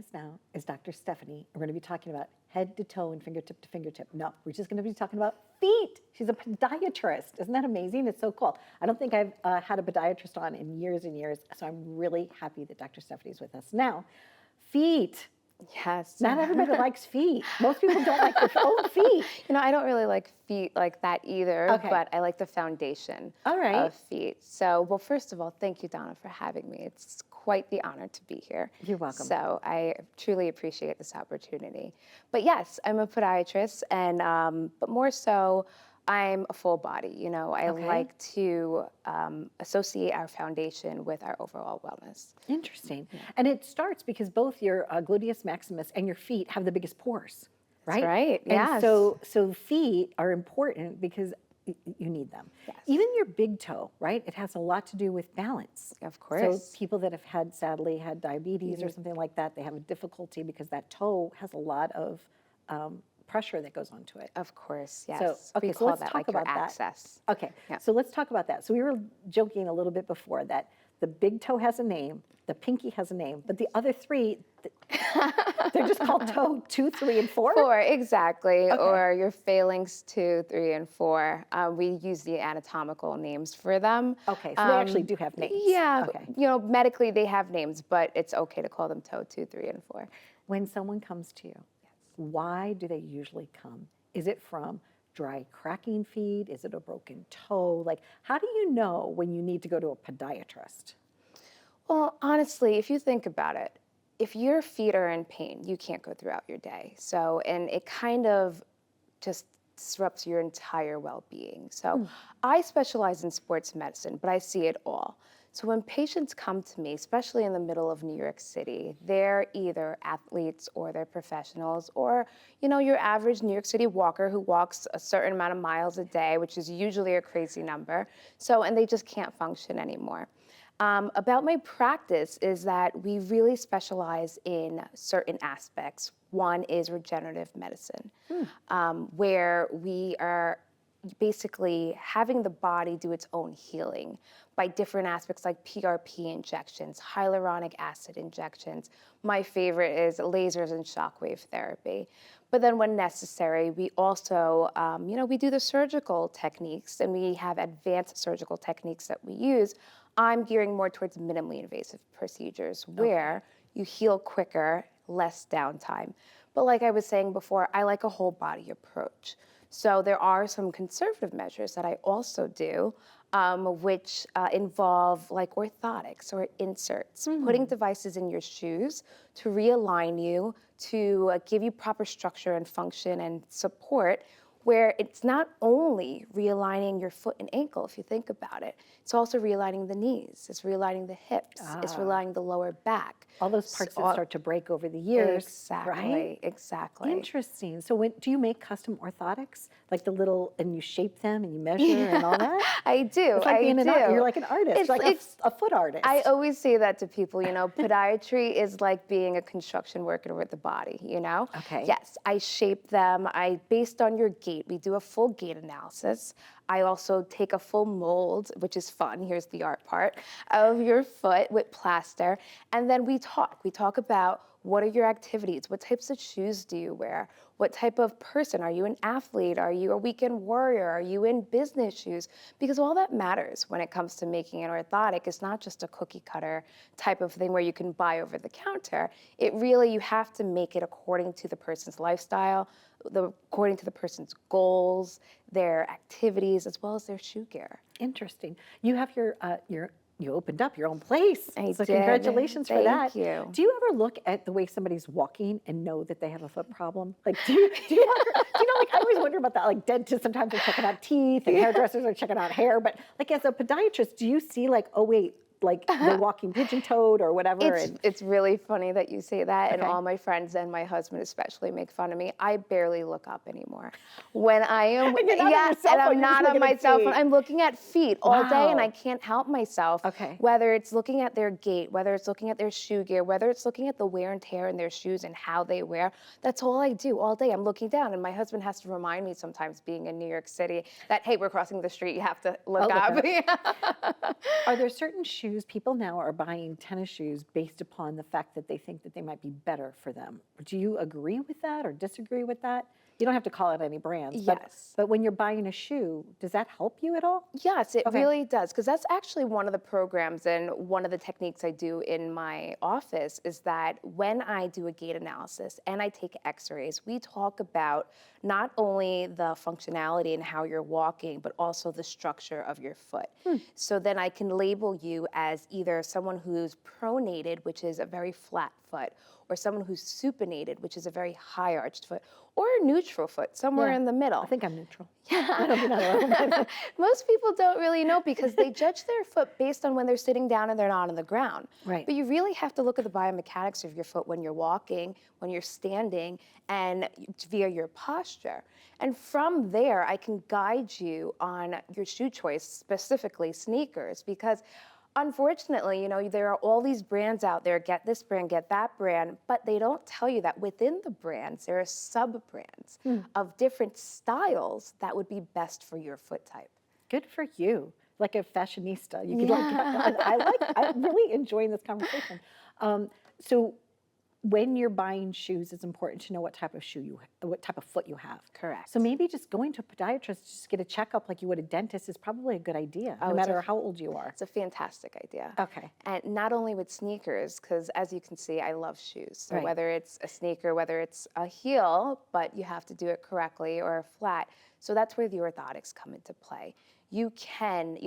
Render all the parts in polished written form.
us now is Dr. Stephanie. We're going to be talking about head to toe and fingertip to fingertip. No, we're just going to be talking about feet. She's a podiatrist. Isn't that amazing? It's so cool. I don't think I've had a podiatrist on in years and years, so I'm really happy that Dr. Stephanie's with us now. Feet. Yes. Not everybody likes feet. Most people don't like their own feet. You know, I don't really like feet like that either, Okay. but I like the foundation All right. of feet. So, well, first of all, thank you, Donna, for having me. It's quite the honor to be here. You're welcome. So I truly appreciate this opportunity. But yes, I'm a podiatrist, and but more so, I'm a full body. You know, I Okay. like to associate our foundation with our overall wellness. Interesting. And it starts because both your gluteus maximus and your feet have the biggest pores, right? That's right, And yes. so feet are important because you need them. Yes. Even your big toe, right? It has a lot to do with balance. Of course. So people that have sadly had diabetes or something like that, they have a difficulty because that toe has a lot of pressure that goes onto it. Of course, yes. So, okay, we so call let's that talk like your about that. access. Okay, Yeah. so let's talk about that. So we were joking a little bit before that the big toe has a name, the pinky has a name, but the other three, they're just called toe 2, 3, and 4? 4, exactly, Okay. or your phalanx 2, 3, and 4. We use the anatomical names for them. Okay, so they actually do have names. Yeah, Okay. you know, medically they have names, but it's okay to call them toe 2, 3, and 4. When someone comes to you, why do they usually come? Is it from dry cracking feet? Is it a broken toe? Like, how do you know when you need to go to a podiatrist? Well, honestly, if you think about it, if your feet are in pain, you can't go throughout your day. So, and it kind of just disrupts your entire well-being. So I specialize in sports medicine, but I see it all. So when patients come to me, especially in the middle of New York City, they're either athletes or they're professionals or, you know, your average New York City walker who walks a certain amount of miles a day, which is usually a crazy number. So, and they just can't function anymore. About my practice is that we really specialize in certain aspects. One is regenerative medicine, where we are basically having the body do its own healing by different aspects like PRP injections, hyaluronic acid injections. My favorite is lasers and shockwave therapy. But then when necessary, we also, you know, we do the surgical techniques and we have advanced surgical techniques that we use. I'm gearing more towards minimally invasive procedures where you heal quicker, less downtime. But like I was saying before, I like a whole body approach. So there are some conservative measures that I also do, which involve like orthotics or inserts, putting devices in your shoes to realign you, to give you proper structure and function and support, where it's not only realigning your foot and ankle, if you think about it, it's also realigning the knees, it's realigning the hips, it's realigning the lower back. All those parts that start to break over the years, Exactly, right? exactly. Interesting. So do you make custom orthotics? Like the little, and you shape them and you measure and all that? I do, It's like being I do. You're like an artist, a foot artist. I always say that to people, you know, podiatry is like being a construction worker with the body, you know? Okay. Yes, I shape them. Based on your gait, we do a full gait analysis. I also take a full mold, which is fun, here's the art part, of your foot with plaster. And then we talk about what are your activities? What types of shoes do you wear? What type of person? Are you an athlete? Are you a weekend warrior? Are you in business shoes? Because all that matters when it comes to making an orthotic is not just a cookie cutter type of thing where you can buy over the counter. It really, you have to make it according to the person's lifestyle, according to the person's goals, their activities, as well as their shoe gear. Interesting. You have you opened up your own place. I So did. congratulations for that. Thank you. Do you ever look at the way somebody's walking and know that they have a foot problem? Like, do you know, like I always wonder about that. Like dentists sometimes are checking out teeth and hairdressers are checking out hair. But like as a podiatrist, do you see like, oh wait, like they're walking pigeon-toed or whatever? It's really funny that you say that, and Okay. all my friends and my husband especially make fun of me. I barely look up anymore. When I am, And you're not on your cell and phone, I'm you're just not on looking my at cell feet. phone. I'm looking at feet all day, and Wow. I can't help myself. Okay. Whether it's looking at their gait, whether it's looking at their shoe gear, whether it's looking at the wear and tear in their shoes and how they wear, that's all I do all day. I'm looking down, and my husband has to remind me sometimes, being in New York City, that hey, we're crossing the street. You have to look I'll up. look Are there certain shoes shoes, people now are buying tennis shoes based upon the fact that they think that they might be better for them. Do you agree with that or disagree with that? You don't have to call it any brands, Yes. but when you're buying a shoe, does that help you at all? Yes, it Okay. really does, because that's actually one of the programs and one of the techniques I do in my office is that when I do a gait analysis and I take x-rays, we talk about not only the functionality and how you're walking, but also the structure of your foot. So then I can label you as either someone who's pronated, which is a very flat foot, or someone who's supinated, which is a very high arched foot, or a neutral foot, somewhere Yeah. in the middle. I think I'm neutral. I don't mean that. Most people don't really know because they judge their foot based on when they're sitting down and they're not on the ground. Right. But you really have to look at the biomechanics of your foot when you're walking, when you're standing, and via your posture. And from there, I can guide you on your shoe choice, specifically sneakers, because unfortunately, there are all these brands out there, get this brand, get that brand, but they don't tell you that within the brands, there are sub-brands of different styles that would be best for your foot type. Good for you. Like a fashionista. You could I'm really enjoying this conversation. So when you're buying shoes, it's important to know what type of what type of foot you have. Correct. So maybe just going to a podiatrist, just get a checkup like you would a dentist is probably a good idea, no matter how old you are. It's a fantastic idea. Okay. And not only with sneakers, because as you can see, I love shoes. So Right. whether it's a sneaker, whether it's a heel, but you have to do it correctly, or a flat. So that's where the orthotics come into play. You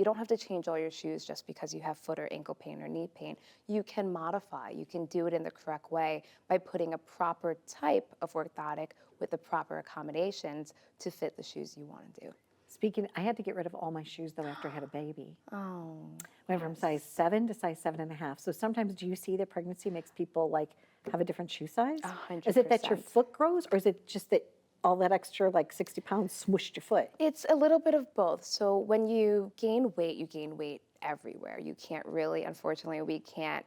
don't have to change all your shoes just because you have foot or ankle pain or knee pain. You can modify, you can do it in the correct way by putting a proper type of orthotic with the proper accommodations to fit the shoes you want to do. Speaking, I had to get rid of all my shoes though after I had a baby. Oh. Went from size 7 to size 7.5. So sometimes do you see that pregnancy makes people like have a different shoe size? 100%. Is it that your foot grows or is it just that all that extra like 60 pounds smushed your foot? It's a little bit of both. So when you gain weight everywhere. You can't really, unfortunately, we can't,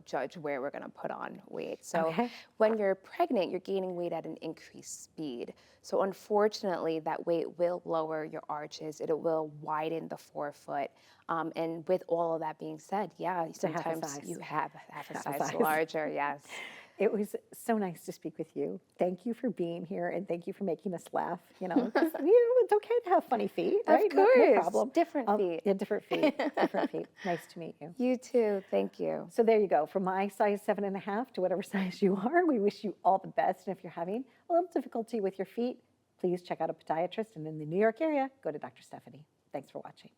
judge where we're going to put on weight. So when you're pregnant, you're gaining weight at an increased speed. So unfortunately, that weight will lower your arches. It will widen the forefoot. And with all of that being said, yeah, sometimes you have half a size larger, yes. It was so nice to speak with you. Thank you for being here and thank you for making us laugh. 'Cause, it's okay to have funny feet, right? Of course. No problem. Different feet. Yeah, different feet. Different feet. Nice to meet you. You too. Thank you. So there you go. From my size 7.5 to whatever size you are, we wish you all the best. And if you're having a little difficulty with your feet, please check out a podiatrist. And in the New York area, go to Dr. Stephanie. Thanks for watching.